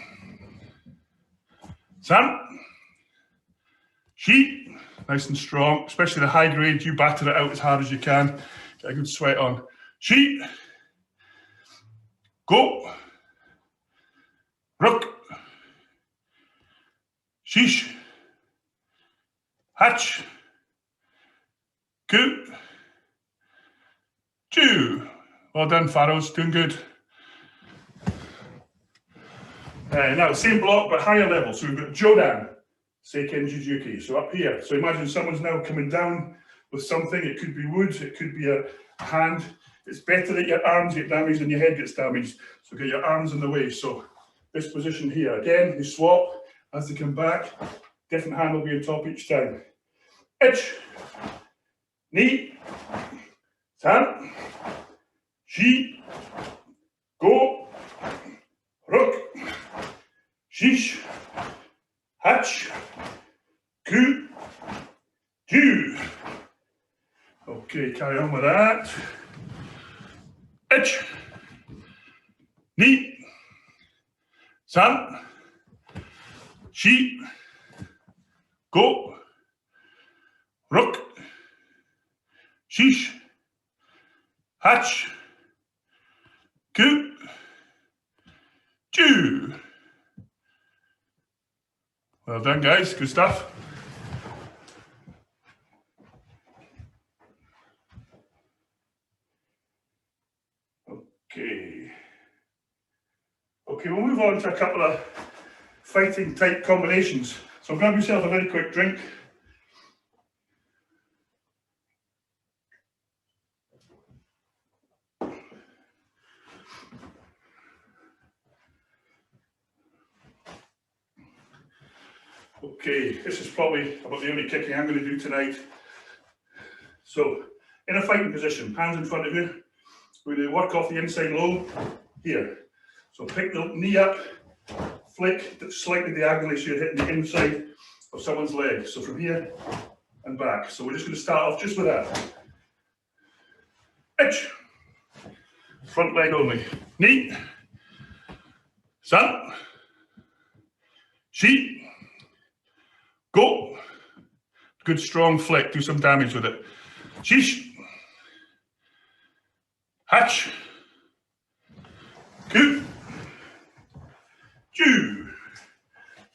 san, shi, nice and strong, especially the high grade, you batter it out as hard as you can. Get a good sweat on. Shi, go, rook, shish, hatch, ku, ju. Well done, Pharaohs, doing good. Now, same block, but higher level. So we've got Jodan, Seiken Jujuki. So up here. So imagine someone's now coming down with something. It could be wood, it could be a hand. It's better that your arms get damaged than your head gets damaged. So get your arms in the way. So this position here. Again, you swap as they come back. Different hand will be on top each time. Ich, ni, san, shi, go, rook, shish, hatch, ku, ju. Okay, carry on with that. Ich, ni, san, shi, go, rook, shish, hatch, ku, ju. Well done, guys. Good stuff. Okay, we'll move on to a couple of fighting type combinations. So grab yourself a very quick drink. Okay, this is probably about the only kicking I'm going to do tonight. So, in a fighting position, hands in front of you, we're going to work off the inside low here. So pick the knee up, flick slightly diagonally so you're hitting the inside of someone's leg. So from here and back. So we're just going to start off just with that. Ich, front leg only. Knee, san, shi, go. Good strong flick, do some damage with it. Shish, hatch, ku, Ju.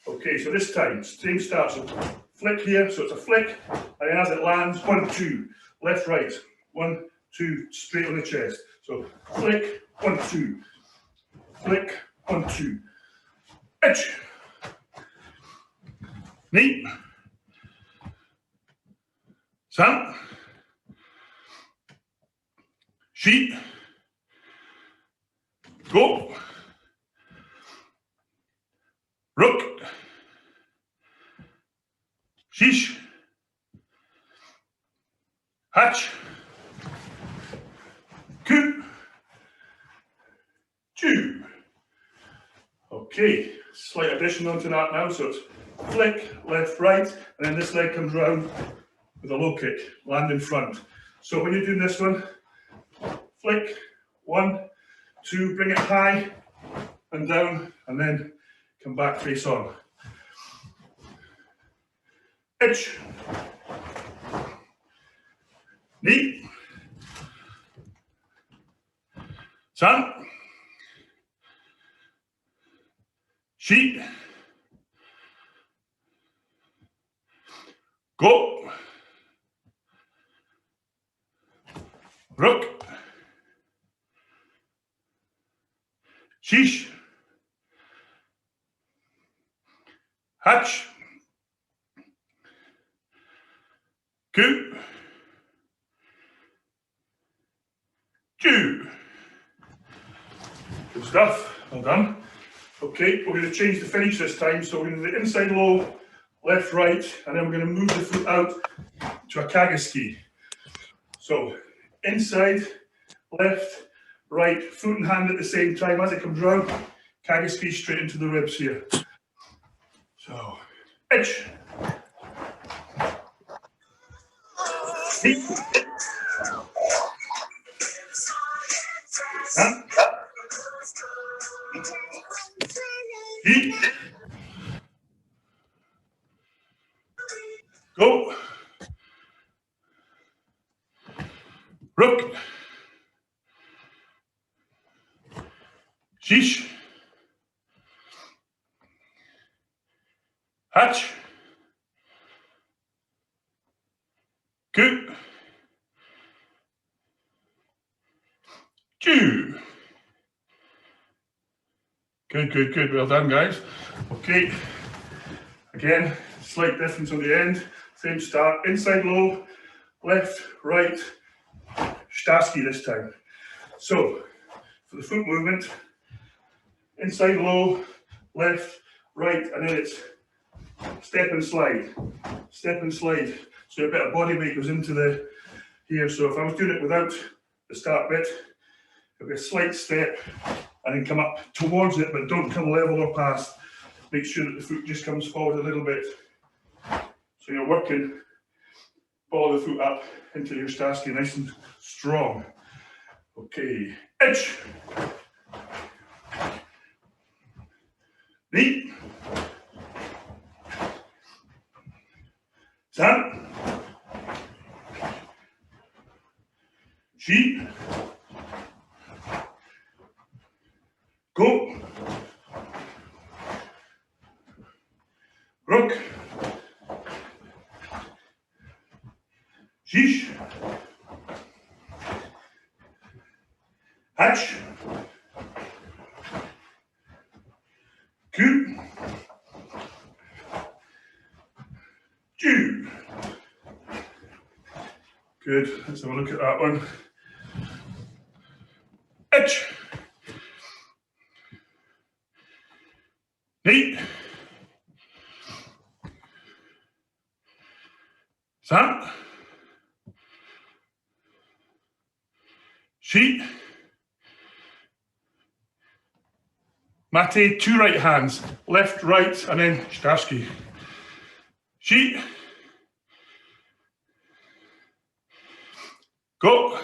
Okay, so this time, same start. So flick here, so it's a flick, and as it lands, 1, 2, left, right, 1, 2, straight on the chest. So flick, 1, 2, flick, 1, 2. Itch. Knee. San. Shi. Go. Rook. Shish. Hatch. Ku. Ju. Okay, slight addition onto that now. So it's flick, left, right, and then this leg comes round with a low kick, land in front. So when you're doing this one, flick, 1, 2, bring it high and down, and then come back face on. Itch. Knee. San. Shi. Go. Rook. Shish. Hatch. Ku. Ju. Good stuff. Well done. Okay, we're going to change the finish this time. So we're going to do the inside low, left, right, and then we're going to move the foot out to a Kagoski. So inside, left, right, foot and hand at the same time. As it comes round, Kagoski straight into the ribs here. So, itch. Knee. Hand. Knee. Go. Rook. Shish. Hatch. Ku. Ju. Good, good, good. Well done, guys. Okay. Again, slight difference on the end. Same start. Inside low, left, right, Shtaski this time. So, for the foot movement, inside low, left, right, and then it's step and slide. Step and slide. So a bit of body weight goes into the here. So if I was doing it without the start bit, it would be a slight step and then come up towards it, but don't come level or past. Make sure that the foot just comes forward a little bit. So you're working, ball of the foot up into your Shtaski nice and strong. Okay, itch. Knee. San. Shi. Go. Rook. Shish. Hatch. Ku. Ju. Good. Let's have a look at that one. Itch. Knee. San. Shi. Mate, 2 right hands, left, right, and then Shtaski. Shi. Go.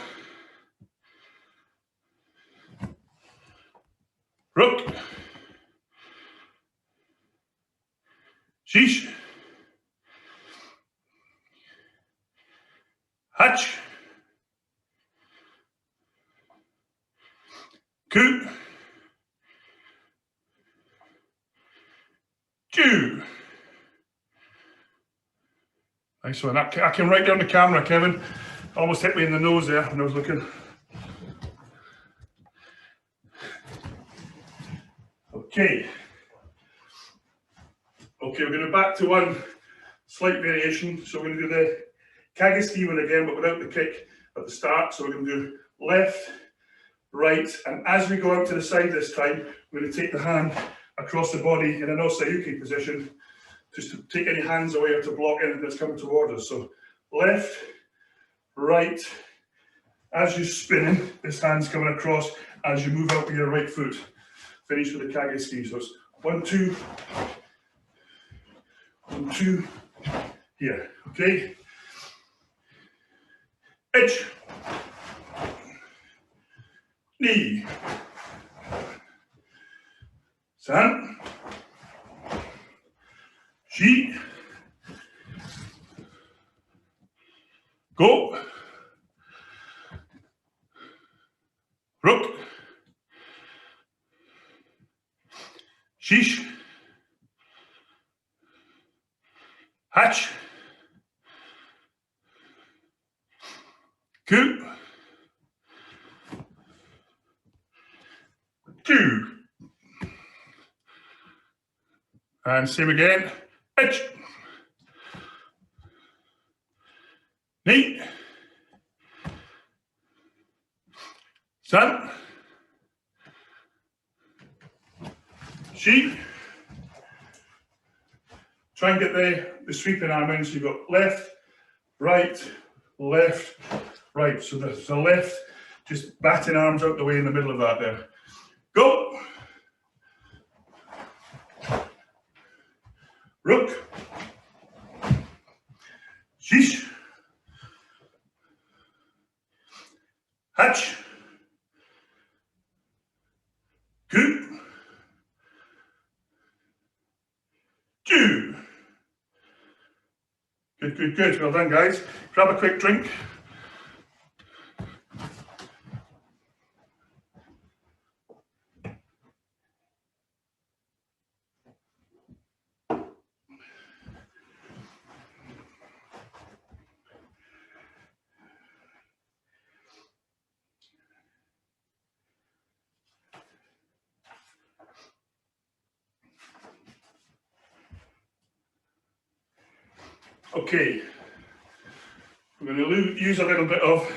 Rook. Shish. Hatch. Ku. Nice one. I came right down the camera, Kevin. Almost hit me in the nose there when I was looking. Okay. Okay, we're going to back to one slight variation. So we're going to do the Kagoski one again, but without the kick at the start. So we're going to do left, right, and as we go out to the side this time, we're going to take the hand across the body in an Osayuki position, just to take any hands away or to block anything that's coming towards us. So left, right, as you're spinning, this hand's coming across as you move out with your right foot. Finish with the Kagoski. So it's 1, 2, 1, 2, here, okay? Edge, knee, san, shi, go, rook, shish, hatch, ku, 2, and same again, edge, knee, san, shi. Try and get the sweeping arm in, so you've got left, right, right. So the left, just batting arms out the way in the middle of that there. Go. Rook. Shish. Hatch. Ku. 2. Good, good, good. Well done, guys. Grab a quick drink. Okay, we're going to use a little bit of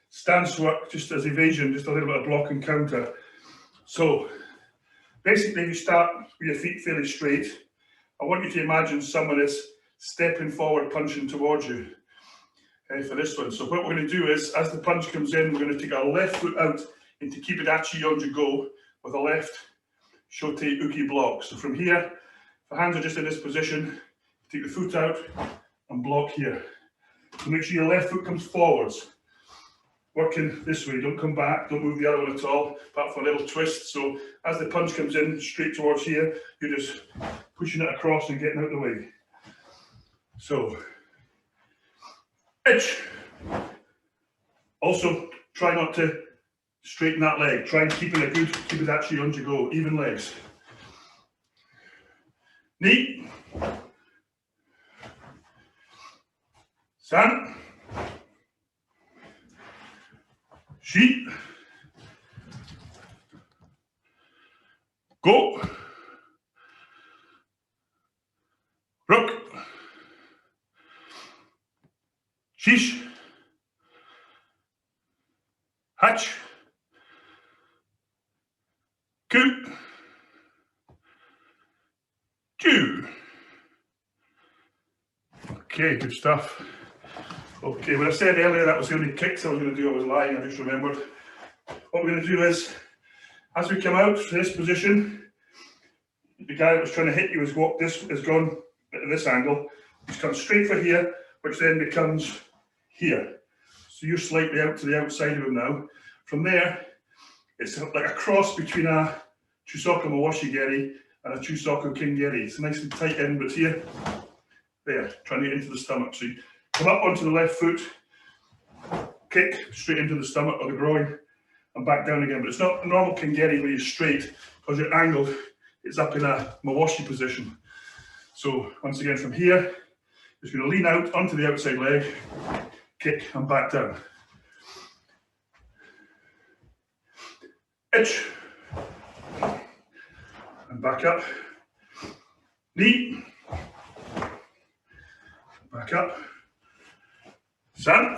stance work just as evasion, just a little bit of block and counter. So basically you start with your feet fairly straight. I want you to imagine someone is stepping forward, punching towards you for this one. So what we're going to do is, as the punch comes in, we're going to take our left foot out into Kibidachi Yonju Go with a left Shote Uki block. So from here, the hands are just in this position. Take the foot out and block here. So make sure your left foot comes forwards. Working this way, don't come back, don't move the other one at all, apart from a little twist. So as the punch comes in straight towards here, you're just pushing it across and getting out of the way. So, edge. Also, try not to straighten that leg. Try and keep it a good, keep it actually on to go, even legs. Knee. San, shi, go, rook, shish, hatch, ku, 2. Okay, good stuff. Okay, when I said earlier that was the only kicks I was going to do, I was lying, I just remembered. What we're going to do is, as we come out to this position, the guy that was trying to hit you has gone at this angle. He's come straight for here, which then becomes here. So you're slightly out to the outside of him now. From there, it's like a cross between a Chusoku Mawashi Geri and a Chusoku King Geri. It's nice and tight end, but here, there, trying to get into the stomach. So you come up onto the left foot, kick straight into the stomach or the groin, and back down again. But it's not a normal Kingeri where you're straight, because you're angled. It's up in a Mawashi position. So once again from here, Just going to lean out onto the outside leg, kick and back down. Itch. And back up. Knee. Back up. San.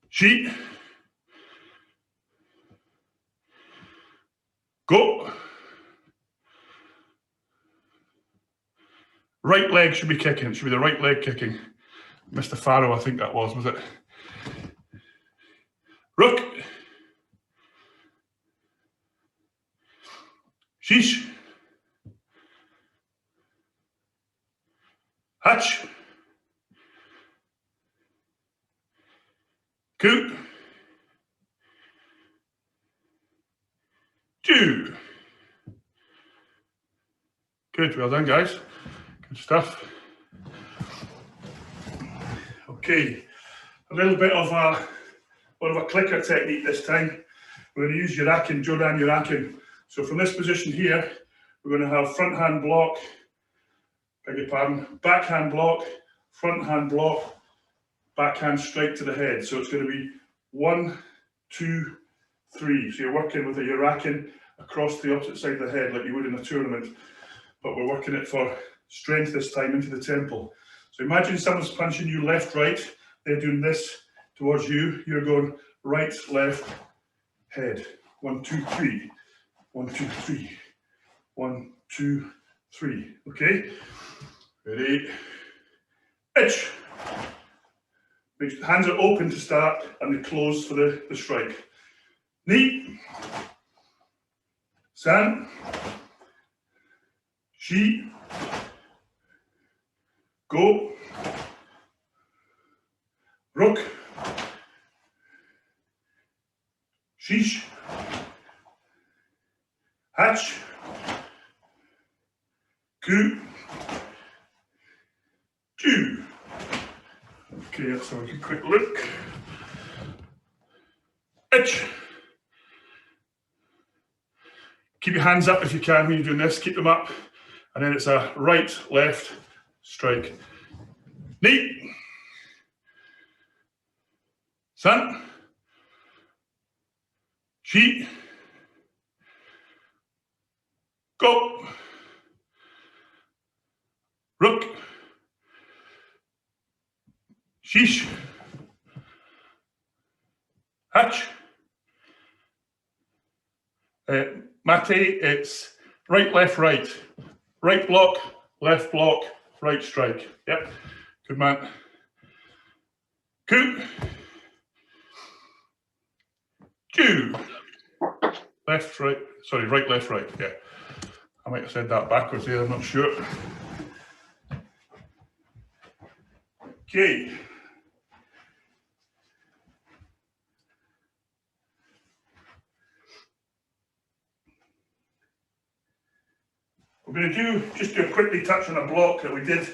Shi. Go. Right leg should be kicking. It should be the right leg kicking. Mr. Farrow, I think that was it? Rook. Sheesh. Hatch. Coot. Two. Good, well done, guys. Good stuff. Okay, a little bit of a clicker technique this time. We're going to use Yurakin, Jodan Yurakin. So from this position here, we're going to have front hand block, beg your pardon, back hand block, front hand block, back hand straight to the head. So it's going to be 1, 2, 3. So you're working with a Yurakin across the opposite side of the head like you would in a tournament. But we're working it for strength this time into the temple. So imagine someone's punching you left, right. They're doing this towards you. You're going right, left, head. 1, 2, 3. 1, 2, 3. 1, 2, 3. Okay? Ready? Itch. Hands are open to start and they close for the strike. Knee. San. Shi. Go. Rook. Sheesh. Hatch. Ku. Ju. Okay, let's have a quick look. Itch. Keep your hands up if you can when you're doing this. Keep them up. And then it's a right, left, strike. Knee. San. Shi. Go. Rook. Sheesh. Hatch. Mate, it's right, left, right. Right block, left block, right strike. Yep, good man. Coot. Two. Left, right, sorry, right, left, right. Yeah, I might have said that backwards there, I'm not sure. Okay. We're going to just do a quickly touch on a block that we did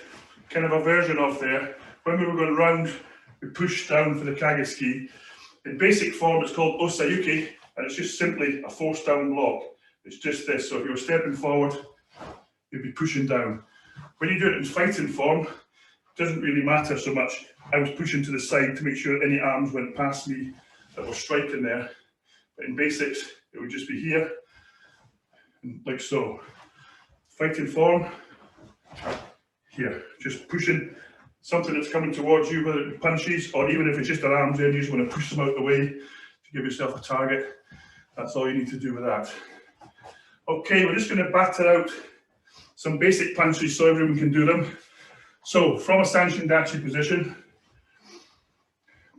kind of a version of there. When we were going round, we pushed down for the Kagoski. In basic form, it's called Osayuki, and it's just simply a force down block. It's just this. So if you were stepping forward, you'd be pushing down. When you do it in fighting form, it doesn't really matter so much. I was pushing to the side to make sure any arms went past me that were striking there. But in basics, it would just be here, like so. Fighting form, here, just pushing something that's coming towards you, whether it be punches or even if it's just an arms in, you just want to push them out of the way to give yourself a target. That's all you need to do with that. Okay, we're just going to batter out some basic punches so everyone can do them. So, from a Sanshin Dachi position,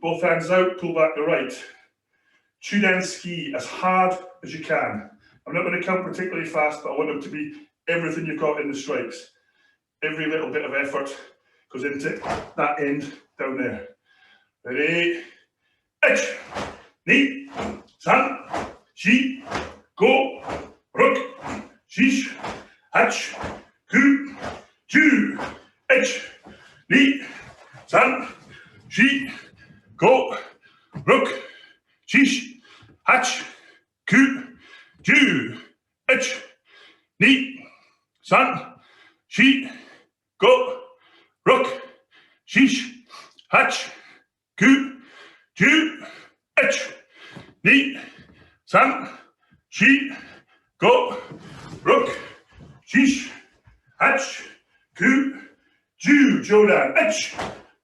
both hands out, pull back the right. Chudan ski as hard as you can. I'm not going to count particularly fast, but I want them to be everything you've got in the strikes. Every little bit of effort goes into that end down there. Ready? Itch. Knee. San. Shi. Go. Rook. Shish. Hatch. Ku. Ju. Itch. Knee. San. Shi. Go. Rook. Shish. Hatch. Ku. Ju. Itch. Knee. San. shi, go, rook, shish, hach, ku, ju, ech, ni, san, shi, go, rook, shish, hach, ku, ju, Jodan, ech,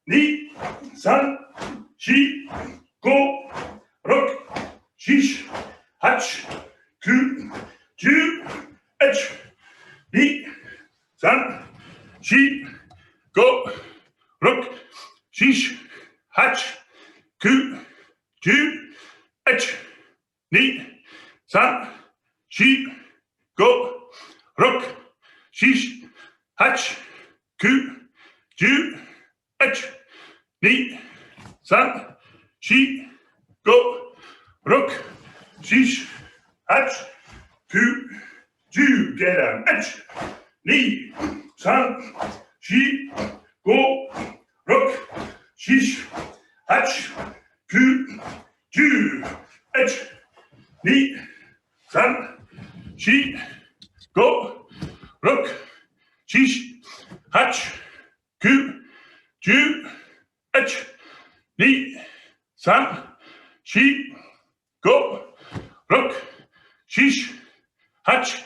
ni, san, shi, go, rook, shish, hach, ku, ju, ech, ni, san, shi, go, rook, shish, hach, ku, ju, ech, ni, san, shi, go, rook, shish, hach, ku, ju, ech, ni, san, shi, go, rook, shish, hach, ku, ju, Gedan, ech, ni, san, shi, go, rook, shish, hach, ku, ju, ech, ni, san, shi, go, rook, shish, hach, ku, ju, ech, ni, san, shi, go, rook, shish, hach,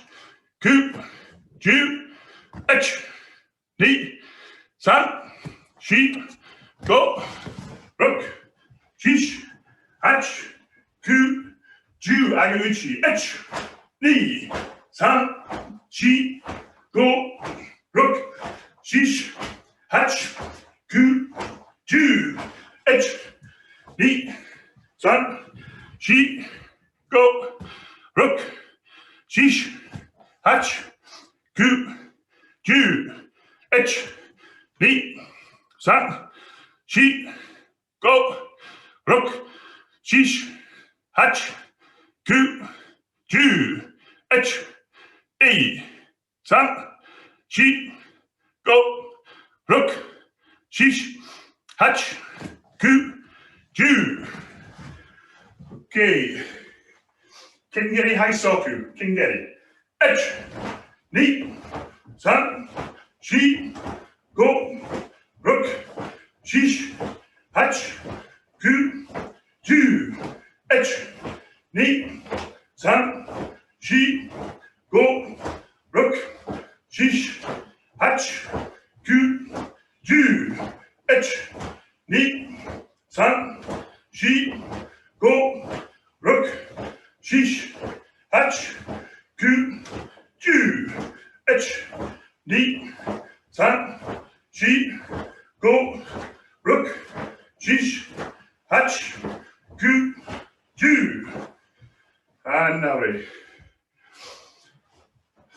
ku, ju, ech, ni, san, shi, go, rook, shish, hach, ku, ju, Gamanuchi, ech, ni, san, shi, go, rook, shish, hach, ku, ju, ech, ni, san, shi, go, rook, shish, hach, ku, ju, ech, ni, san, shi, go, rook, shish, hach, ku, ju, ech, ni, san, shi, go, rook, shish, hach, ku, ju. Okay. Kingeri Haisoku, Kingeri. Ech, ni, san, shi, go, rook, shish, hach, ku, ju, ech, ni, san, shi, go, rook, shish, hach, ku, ju, ech, ni, san, shi, go, rook, shish, hach, ku, ju, ech, ni, san, shi, go, rook, shish, hach, ku, ju. And now ready.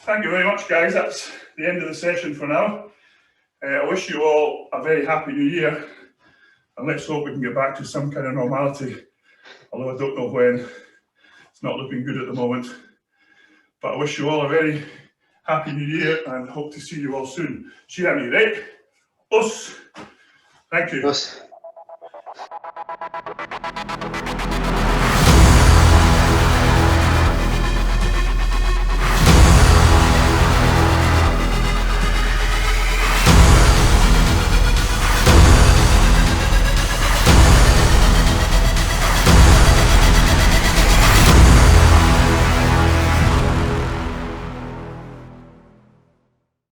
Thank you very much, guys. That's the end of the session for now. I wish you all a very happy new year, and let's hope we can get back to some kind of normality, although I don't know when. It's not looking good at the moment. But I wish you all a very happy new year and hope to see you all soon. Shihan, right? Us. Thank you.
Us.